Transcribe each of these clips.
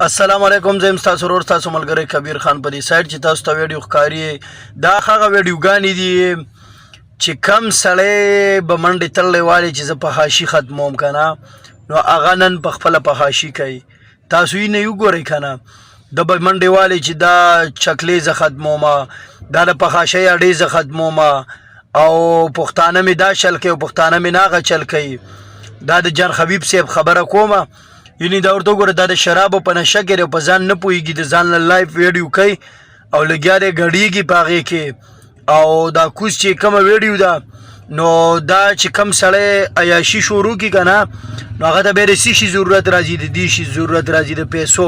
السلام علیکم زم تاسو ورور تاسو ملګری کبیر خان په دې سایت چې تاسو ته ویډیو ښکاری دا هغه ویډیوګانې دي چې کم سړی به منډې تړلی والی چې زه په حاشي ختموم که نه نو هغه نن په خپله په حاشي کوي تاسو یې نه وګورئ که نه د به منډې والی چې دا چکلې زه ختمومه دا د په حاشۍ اډې زه ختمومه او پښتانه مې دا چل کوي او پښتانه مې نه هغه چل کوي دا د جان حبیب صاحب خبره کومه یعنی دا ورته وګوره دا د شرابو په نشه کې او په ځان نه پوهېږي د ځان له لایف ویډیو کوي او لګیا دی ګډېږي په هغې کې او دا کوز چې کومه ویډیو ده نو دا چې کم سړی عیاشي شروع کړي که نه نو هغه ته بیا د څه شي ضرورت راځي د دې شي ضرورت راځي د پیسو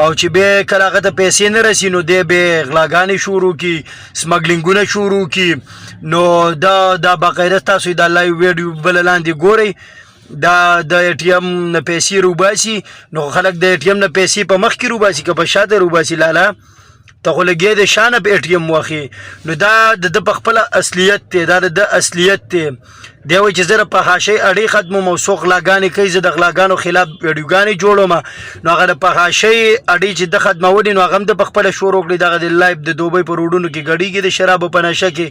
او چې بیا کله هغه ته پیسې نه رسي نو دی بیا غلاګانې شروع کړي سمګلینګونه شروع کړي نو دا باقاعده تاسو دا لایو ویډیو بله لاندې ګورئ دا د اے ټي ایم نه پیسې روباسي نو خلک د اے ټي ایم نه پیسې په مخ کې روباسي که په شاته روباسي لاله ته خو لګیا د شانه په اے ټي ایم واخلي نو دا د په خپله اصلیت دی دا د اصلیت دی دی وایي چې زه په حاشۍ اډې ختموم او څوک غلاګانې کوي زه د غلاګانو خلاف ویډیوګانې جوړوم نو هغه د په حاشۍ اډې چې د ختمولي نو هغه هم د په خپله شروع کړي دغه د لایف د دوبۍ په روډونو کې ګډېږي د شرابو په نشه کې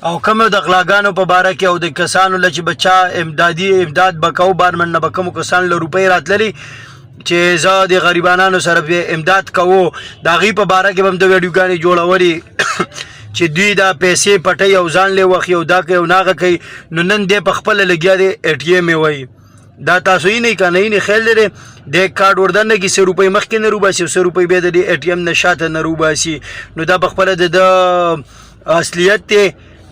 او کوم د غلاګانو په باره کې او د کسانو له چې بچا امداد به کوو بارمن نه به کومو کسانو له روپۍ راتللي چې زه د غریبانانو سره امداد کوو د هغې په باره کې به هم د ویډیوګانې جوړولي چې دوی دا پیسې پټوي او ځان لی وخي او دا کوي او ناغه کوي نو نن دی په خپله لګیا دی اے ټي ایم یې وایي دا تاسو یې نه که نه یې خیال لري د کارډ وردنه کې 100 روپۍ مخکې نه روباسي او 100 روپۍ بیا د اے ټي ایم نه شاته نه روباسي نو دا په خپله د اصلیت دی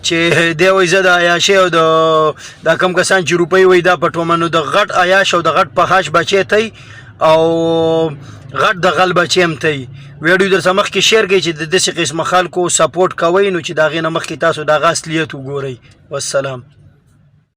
چې دی وایي زه د عیاشۍ او دا کم کسان چې روپۍ وایي دا پټومه نو د غټ عیاش او د غټ پخاش بچی تی او غټ د غل بچی هم تی ویډیو در څخه مخکې شیر کړئ چې د داسې قسمه خلکو سپورټ کوئ نو چې د هغې نه مخکې تاسو د هغه اصلیت وګورئ والسلام